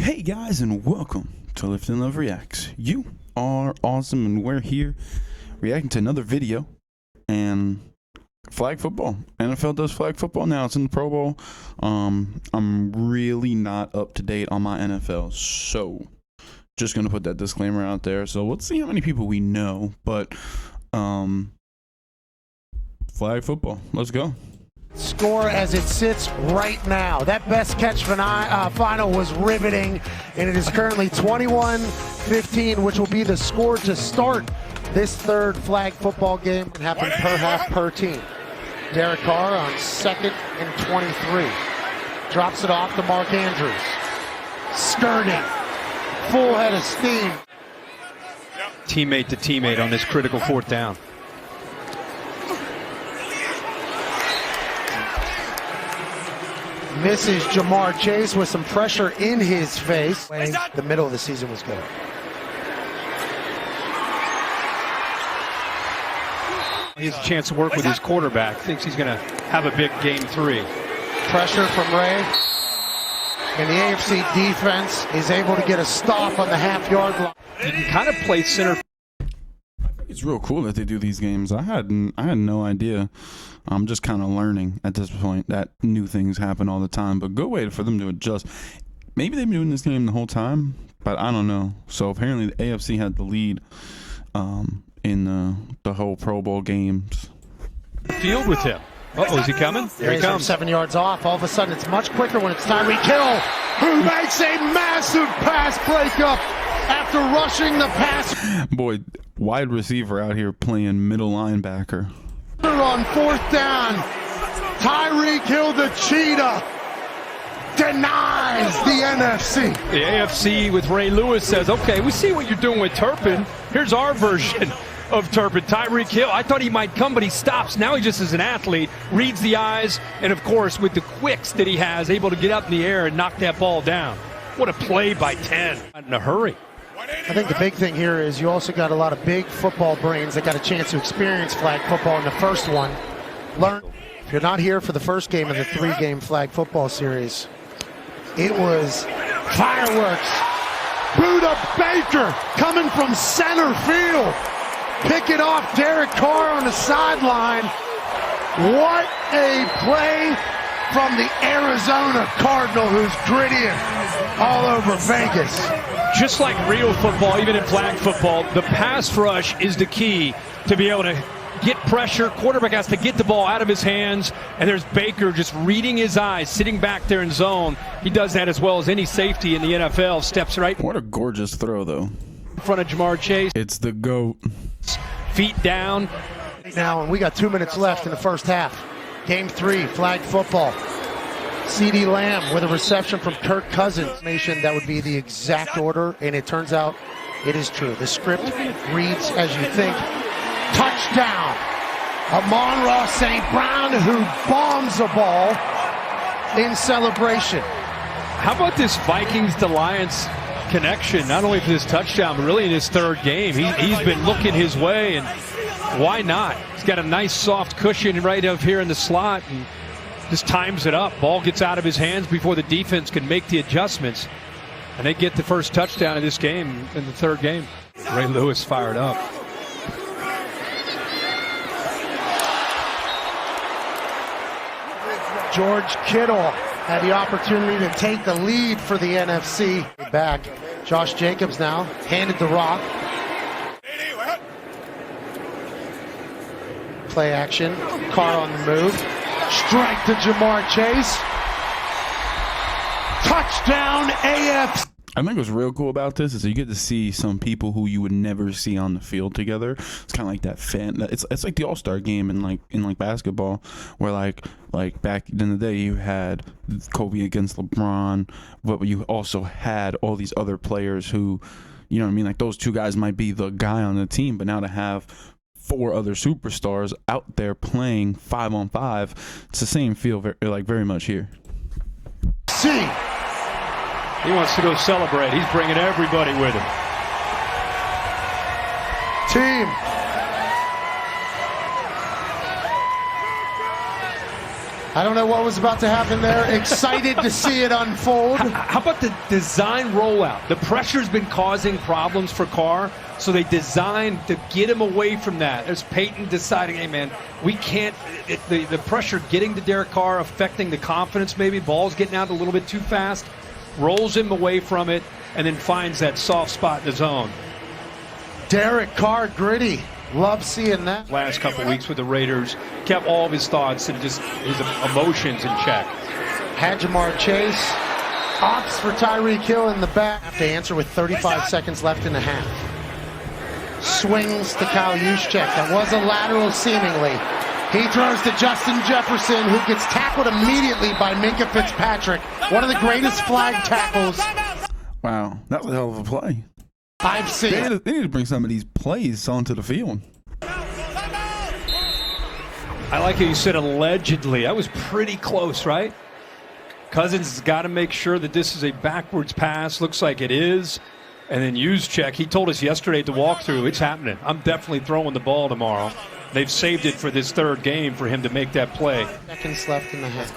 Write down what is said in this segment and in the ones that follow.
Hey guys, and welcome to Lift and Love Reacts. You are awesome, and we're here reacting to another video. And flag football. NFL does flag football now. It's in the Pro Bowl. I'm really not up to date on my NFL, so just gonna put that disclaimer out there. So let's see how many people we know. But flag football. Let's go. Score as it sits right now. That best catch final was riveting, and it is currently 21-15, which will be the score to start this third flag football game. It happen per half per team. Derek Carr on 2nd and 23. Drops it off to Mark Andrews. Skirting. Full head of steam. Teammate to teammate on this critical fourth down. Misses Ja'Marr Chase with some pressure in his face. The middle of the season was good. He has a chance to work with his quarterback. Thinks he's going to have a big game 3. Pressure from Ray. And the AFC defense is able to get a stop on the half-yard line. He can kind of play center. It's real cool that they do these games. I had no idea. I'm just kind of learning at this point that new things happen all the time. But good way for them to adjust. Maybe they've been doing this game the whole time, but I don't know. So apparently the AFC had the lead in the whole Pro Bowl games. Field with him. Uh-oh, is he coming? Here he comes. 7 yards off. All of a sudden, it's much quicker when it's Tyreek Hill, who makes a massive pass breakup after rushing the pass. Boy, wide receiver out here playing middle linebacker. On 4th down, Tyreek Hill, the cheetah, denies the NFC. The AFC with Ray Lewis says, okay, we see what you're doing with Turpin. Here's our version of Turpin. Tyreek Hill, I thought he might come, but he stops. Now he just is an athlete, reads the eyes, and of course with the quicks that he has, able to get up in the air and knock that ball down. What a play by 10. In a hurry. I think the big thing here is you also got a lot of big football brains that got a chance to experience flag football in the first one. If you're not here for the first game of the 3-game flag football series, it was fireworks. Buda Baker coming from center field. Pick it off Derek Carr on the sideline. What a play from the Arizona Cardinal, who's grittying all over Vegas. Just like real football, even in flag football, the pass rush is the key to be able to get pressure. Quarterback has to get the ball out of his hands, and there's Baker just reading his eyes, sitting back there in zone. He does that as well as any safety in the NFL. Steps right. What a gorgeous throw, though. In front of Ja'Marr Chase. It's the GOAT. Feet down. Now, and we got 2 minutes left in the first half. Game 3, flag football. CeeDee Lamb with a reception from Kirk Cousins. That would be the exact order, and it turns out it is true. The script reads as you think. Touchdown. Amon-Ra St. Brown, who bombs a ball in celebration. How about this Vikings to Lions connection? Not only for this touchdown, but really in his third game. He's been looking his way, and why not? He's got a nice soft cushion right up here in the slot, and just times it up. Ball gets out of his hands before the defense can make the adjustments. And they get the first touchdown of this game in the third game. Ray Lewis fired up. George Kittle had the opportunity to take the lead for the NFC. Back. Josh Jacobs now handed the rock. Play action. Carr on the move. Strike to Ja'Marr Chase. Touchdown AFC. I think what's real cool about this is you get to see some people who you would never see on the field together. It's kind of like that fan. It's like the All-Star game in basketball, where like back in the day you had Kobe against LeBron, but you also had all these other players who, you know what I mean, like those two guys might be the guy on the team, but now to have 4 other superstars out there playing 5-on-5, it's the same feel very much here. See. He wants to go celebrate. He's bringing everybody with him. Team. I don't know what was about to happen there. Excited to see it unfold. How about the design rollout? The pressure's been causing problems for Carr, so they designed to get him away from that. There's Peyton deciding, hey man, we can't, the pressure getting to Derek Carr, affecting the confidence maybe, ball's getting out a little bit too fast, rolls him away from it, and then finds that soft spot in the zone. Derek Carr, gritty. Love seeing that. Last couple weeks with the Raiders, kept all of his thoughts and just his emotions in check. Had Jamar Chase. Opts for Tyreek Hill in the back. Have to answer with 35 seconds left in the half. Swings to Kyle Juszczyk. That was a lateral seemingly. He throws to Justin Jefferson, who gets tackled immediately by Minkah Fitzpatrick. One of the greatest flag tackles. Wow, that was a hell of a play. I've seen. They need to bring some of these plays onto the field. I like how you said allegedly. That was pretty close, right? Cousins has got to make sure that this is a backwards pass. Looks like it is. And then Juszczyk, he told us yesterday at the walkthrough, it's happening. I'm definitely throwing the ball tomorrow. They've saved it for this third game for him to make that play. Seconds left in the half.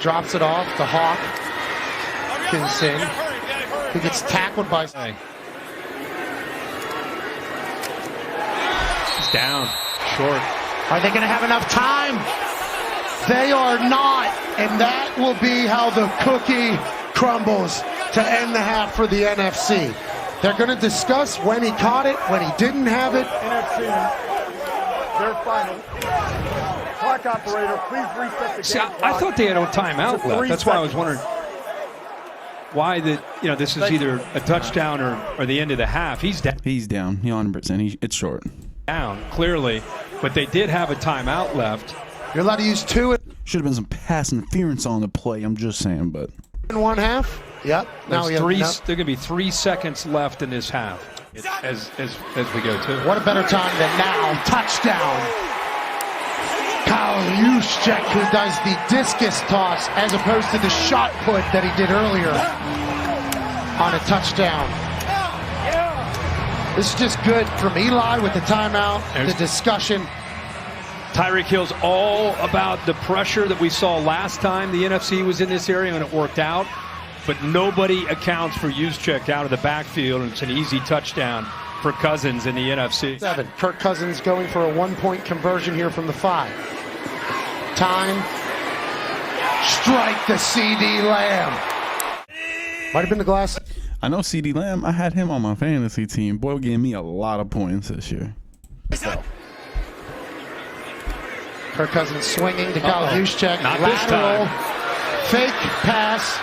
Drops it off to Hawkinson, who gets tackled by. He's down, short. Are they going to have enough time? They are not, and that will be how the cookie crumbles to end the half for the NFC. They're going to discuss when he caught it, when he didn't have it. NFC, their final. Clock operator, please reset the game. See, I thought they had a timeout left. That's why I was wondering why this is either a touchdown or the end of the half. He's down. He's down. He 100%. It's short. Down clearly, but they did have a timeout left. You're allowed to use two Should have been some pass interference on the play. I'm just saying, but in one half. Yep. Now There's going to be 3 seconds left in this half as we go to. What a better time than now. Touchdown. Kyle Juszczyk, who does the discus toss as opposed to the shot put that he did earlier on a touchdown. This is just good from Eli with the timeout, the discussion. Tyreek Hill's all about the pressure that we saw last time the NFC was in this area and it worked out. But nobody accounts for Juszczyk out of the backfield, and it's an easy touchdown for Cousins in the NFC. 7. Kirk Cousins going for a 1-point conversion here from the 5. Time. Strike the CD Lamb. Might have been the glass. I know CD Lamb. I had him on my fantasy team. Boy, gave me a lot of points this year. Kirk Cousins swinging to Kyle Juszczyk. Not this time. Fake pass.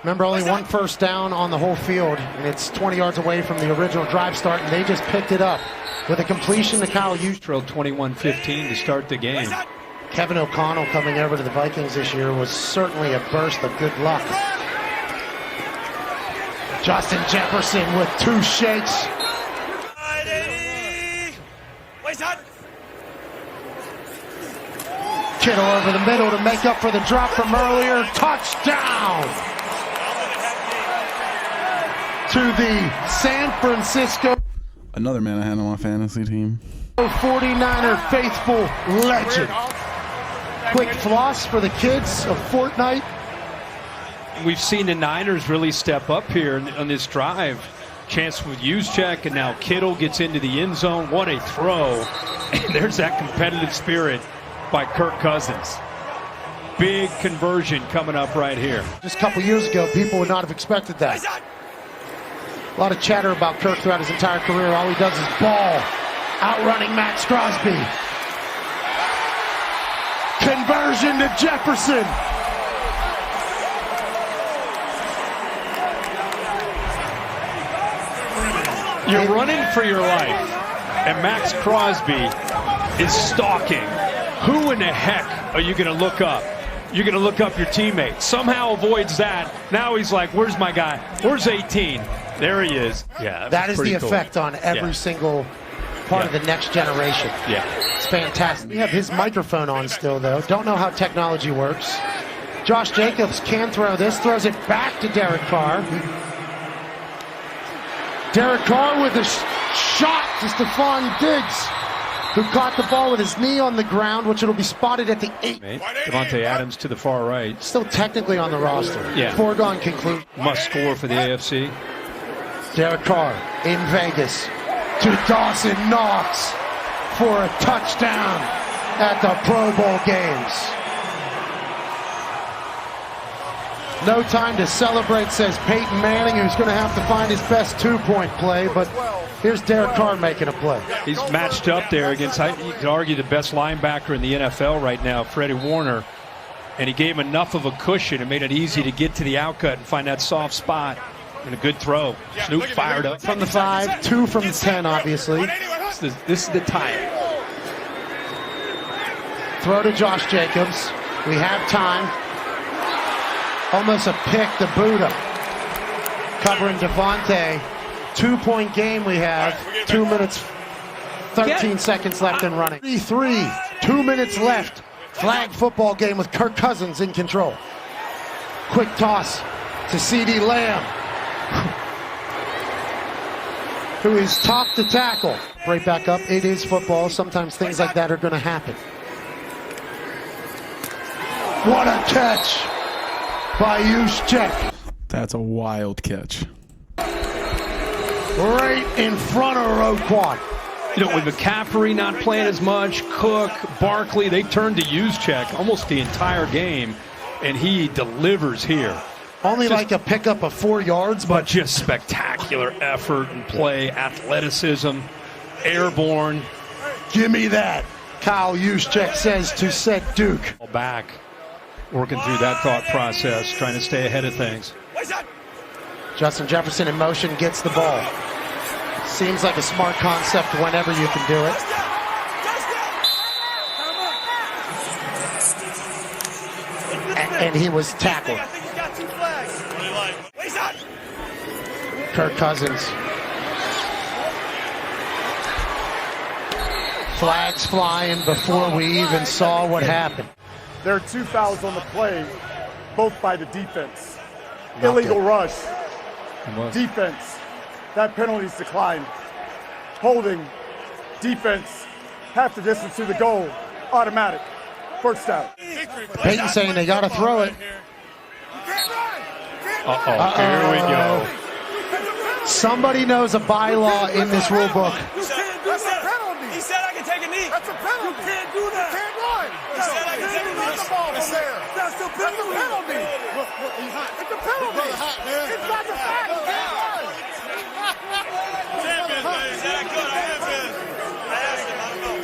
Remember, only one first down on the whole field, and it's 20 yards away from the original drive start, and they just picked it up with a completion to Kyle Juszczyk. Trailed 21-15 to start the game. Kevin O'Connell coming over to the Vikings this year was certainly a burst of good luck. Justin Jefferson with 2 shakes. Kittle over the middle to make up for the drop from earlier. Touchdown to the San Francisco. Another man I had on my fantasy team. 49er faithful legend. Quick floss for the kids of Fortnite. We've seen the Niners really step up here on this drive. Chance with Juszczyk, and now Kittle gets into the end zone. What a throw. And there's that competitive spirit by Kirk Cousins. Big conversion coming up right here. Just a couple years ago, people would not have expected that. A lot of chatter about Kirk throughout his entire career. All he does is ball, outrunning Max Crosby. Conversion to Jefferson. You're running for your life, and Max Crosby is stalking. Who in the heck are you going to look up? You're going to look up your teammate. Somehow avoids that. Now he's like, where's my guy? Where's 18? There he is. Yeah, that is the cool effect on every single part of the next generation. Yeah. It's fantastic. We have his microphone on still, though. Don't know how technology works. Josh Jacobs can throw this. Throws it back to Derek Carr. Derek Carr with a shot to Stephon Diggs. who caught the ball with his knee on the ground, which it'll be spotted at the 8. Devontae Adams to the far right. Still technically on the roster. Yeah. Foregone conclusion. Must score for the AFC. Derek Carr in Vegas to Dawson Knox for a touchdown at the Pro Bowl games. No time to celebrate, says Peyton Manning, who's going to have to find his best two-point play, but here's Derek Carr making a play. He's matched up there against, you could argue, the best linebacker in the NFL right now, Freddie Warner, and he gave him enough of a cushion and made it easy to get to the outcut and find that soft spot. And a good throw. Snoop fired up. From the 5, 2 from the 10, obviously. This is the time. Throw to Josh Jacobs. We have time. Almost a pick to Buddha. Covering Devontae. 2-point game we have. 2 minutes, 13 seconds left and running. 3, 2 minutes left. Flag football game with Kirk Cousins in control. Quick toss to CeeDee Lamb, who is top to tackle. Right back up. It is football. Sometimes things like that are going to happen. What a catch by Juszczyk. That's a wild catch. Right in front of Roquan. You know, with McCaffrey not playing as much, Cook, Barkley, they turned to Juszczyk almost the entire game, and he delivers here. Only like a pickup of 4 yards, But just spectacular effort and play, athleticism, airborne. give me that. Kyle Juszczyk says to set Duke. Back, working through that thought process, trying to stay ahead of things. Justin Jefferson in motion, gets the ball. Seems like a smart concept whenever you can do it. And he was tackled. Kirk Cousins. Flags flying before we even saw what happened. There are 2 fouls on the play, both by the defense. Illegal rush. Defense. That penalty's declined. Holding. Defense. Half the distance to the goal. Automatic. First down. Peyton saying they got to throw it. Here we go. Somebody knows a bylaw in this rule book. That's a penalty. He said I can take a knee. That's a penalty. You can't do that. You can't run. He said I can take a knee. The ball from there. That's a penalty. He's hot. It's a penalty. It's not the fact. He can't run. Champions, man. He said I could. I am good. I asked him. I don't know.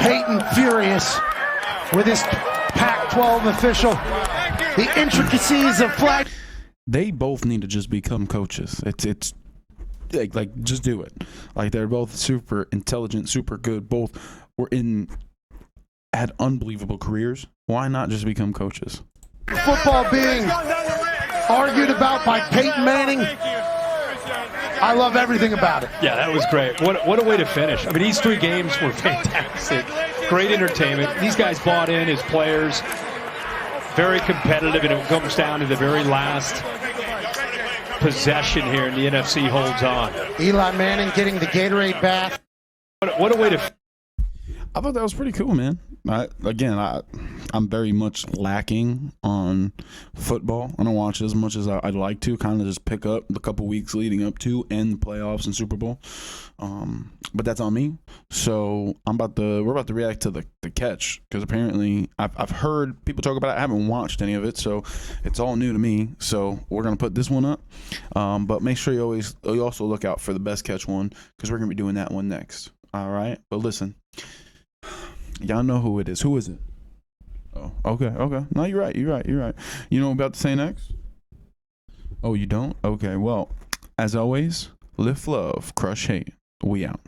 Peyton furious with his Pac-12 official. The intricacies of flag. They both need to just become coaches. It's like just do it. Like they're both super intelligent, super good. Both had unbelievable careers. Why not just become coaches? Football being argued about by Peyton Manning. I love everything about it. Yeah, that was great. What a way to finish. I mean, these 3 games were fantastic. Great entertainment. These guys bought in as players. Very competitive, and it comes down to the very last possession here, and the NFC holds on. Eli Manning getting the Gatorade bath. What a way to... I thought that was pretty cool, man. I'm very much lacking on football. I don't watch it as much as I'd like to. Kind of just pick up the couple weeks leading up to and the playoffs and Super Bowl. But that's on me. So we're about to react to the catch, because apparently I've heard people talk about it. I haven't watched any of it, so it's all new to me. So we're gonna put this one up. But make sure you also look out for the best catch one, because we're gonna be doing that one next. All right. But listen. Y'all know who it is. Who is it? Oh, okay. No, you're right. You know what I'm about to say next? Oh, you don't? Okay, well, as always, lift love, crush hate. We out.